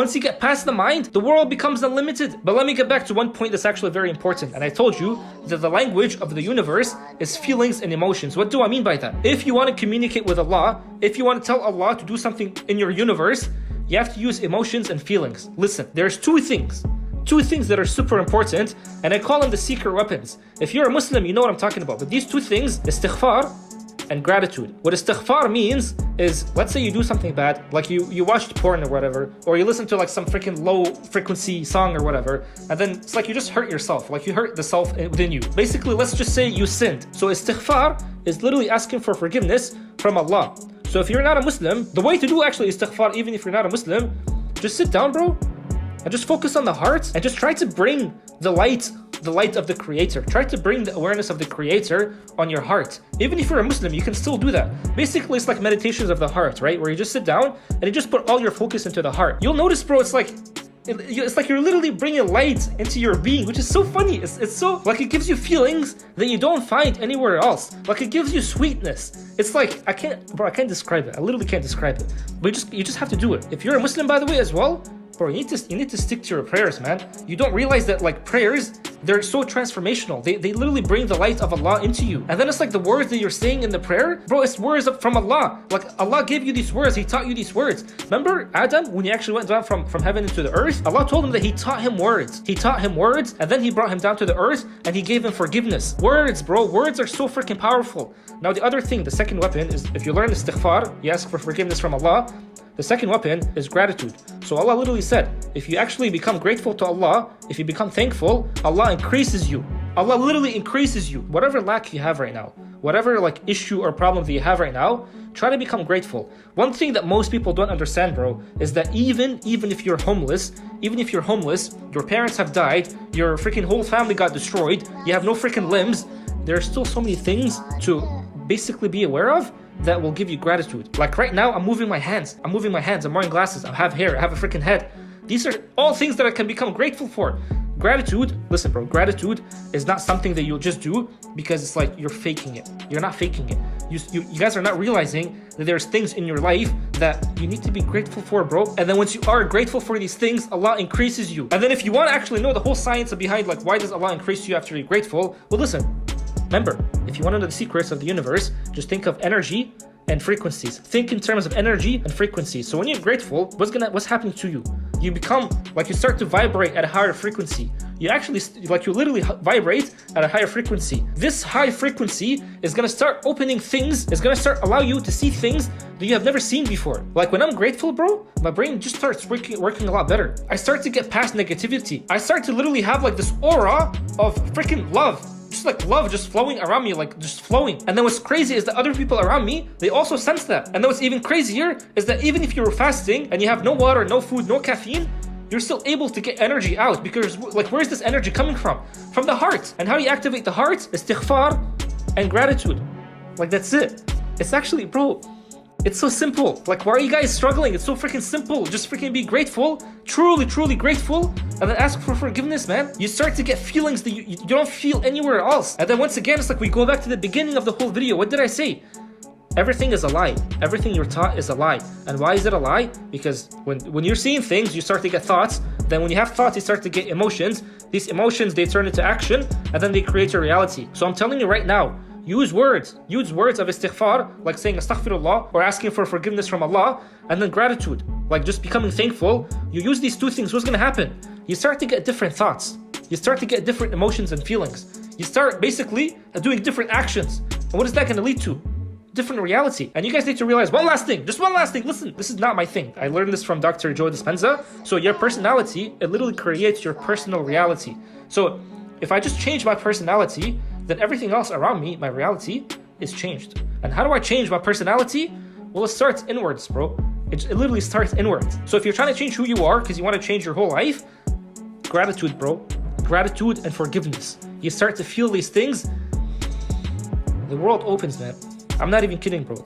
Once you get past the mind, the world becomes unlimited. But let me get back to one point that's actually very important. And I told you that the language of the universe is feelings and emotions. What do I mean by that? If you want to communicate with Allah, if you want to tell Allah to do something in your universe, you have to use emotions and feelings. Listen, there's two things that are super important, and I call them the secret weapons. If you're a Muslim, you know what I'm talking about. But these two things, istighfar and gratitude. What istighfar means is, let's say you do something bad, like you watched porn or whatever, or you listen to like some freaking low frequency song or whatever, and then it's like you just hurt yourself, like you hurt the self within you. Basically, let's just say you sinned. So istighfar is literally asking for forgiveness from Allah. So if you're not a Muslim, the way to do actually istighfar, even if you're not a Muslim, just sit down, bro, and just focus on the heart, and just try to bring the light of the Creator. Try to bring the awareness of the Creator on your heart. Even if you're a Muslim, you can still do that. Basically, it's like meditations of the heart, right? Where you just sit down and you just put all your focus into the heart. You'll notice, bro, it's like you're literally bringing light into your being, which is so funny. It's so, like, it gives you feelings that you don't find anywhere else. Like, it gives you sweetness. It's like, I can't describe it. I literally can't describe it. But you just have to do it. If you're a Muslim, by the way, as well, bro, you need to stick to your prayers, man. You don't realize that, like, prayers, they're so transformational. They literally bring the light of Allah into you. And then it's like the words that you're saying in the prayer, bro, it's words from Allah. Like, Allah gave you these words. He taught you these words. Remember Adam, when he actually went down from heaven into the earth? Allah told him that He taught him words. He taught him words, and then He brought him down to the earth, and He gave him forgiveness. Words, bro. Words are so freaking powerful. Now, the other thing, the second weapon is, if you learn istighfar, you ask for forgiveness from Allah. The second weapon is gratitude. So Allah literally said, if you actually become grateful to Allah, if you become thankful, Allah increases you. Allah literally increases you. Whatever lack you have right now, whatever like issue or problem that you have right now, try to become grateful. One thing that most people don't understand, bro, is that even if you're homeless, your parents have died, your freaking whole family got destroyed, you have no freaking limbs, there are still so many things to basically be aware of that will give you gratitude. Like right now, I'm moving my hands, I'm wearing glasses, I have hair, I have a freaking head. These are all things that I can become grateful for. Gratitude, listen, bro, gratitude is not something that you'll just do because it's like you're faking it. You're not faking it. You guys are not realizing that there's things in your life that you need to be grateful for, bro. And then once you are grateful for these things, Allah increases you. And then if you want to actually know the whole science behind, like, why does Allah increase you after you're grateful? Well, listen. Remember, if you want to know the secrets of the universe, just think of energy and frequencies. Think in terms of energy and frequencies. So when you're grateful, what's happening to you? You become, like, you start to vibrate at a higher frequency. You literally vibrate at a higher frequency. This high frequency is gonna start opening things, is gonna start allow you to see things that you have never seen before. Like when I'm grateful, bro, my brain just starts working a lot better. I start to get past negativity. I start to literally have like this aura of freaking love. Just like love just flowing around me, like just flowing. And then what's crazy is that other people around me, they also sense that. And then what's even crazier is that even if you're fasting and you have no water, no food, no caffeine, you're still able to get energy out, because like, where's this energy coming from? From the heart. And how do you activate the heart? Istighfar and gratitude. Like, that's it. It's actually, bro, it's so simple. Like, why are you guys struggling? It's so freaking simple. Just freaking be grateful, truly grateful, and then ask for forgiveness, man. You start to get feelings that you don't feel anywhere else. And then once again, it's like we go back to the beginning of the whole video. What did I say? Everything is a lie. Everything you're taught is a lie. And why is it a lie? Because when you're seeing things, you start to get thoughts. Then when you have thoughts, you start to get emotions. These emotions, they turn into action, and then they create your reality. So I'm telling you right now, use words of istighfar, like saying astaghfirullah, or asking for forgiveness from Allah, and then gratitude, like just becoming thankful. You use these two things, what's gonna happen? You start to get different thoughts. You start to get different emotions and feelings. You start basically doing different actions. And what is that gonna lead to? Different reality. And you guys need to realize one last thing, just one last thing. Listen, this is not my thing. I learned this from Dr. Joe Dispenza. So your personality, it literally creates your personal reality. So if I just change my personality, then everything else around me, my reality, is changed. And how do I change my personality? Well, it starts inwards, bro. It literally starts inwards. So if you're trying to change who you are because you want to change your whole life, gratitude, bro. Gratitude and forgiveness. You start to feel these things, the world opens, man. I'm not even kidding, bro.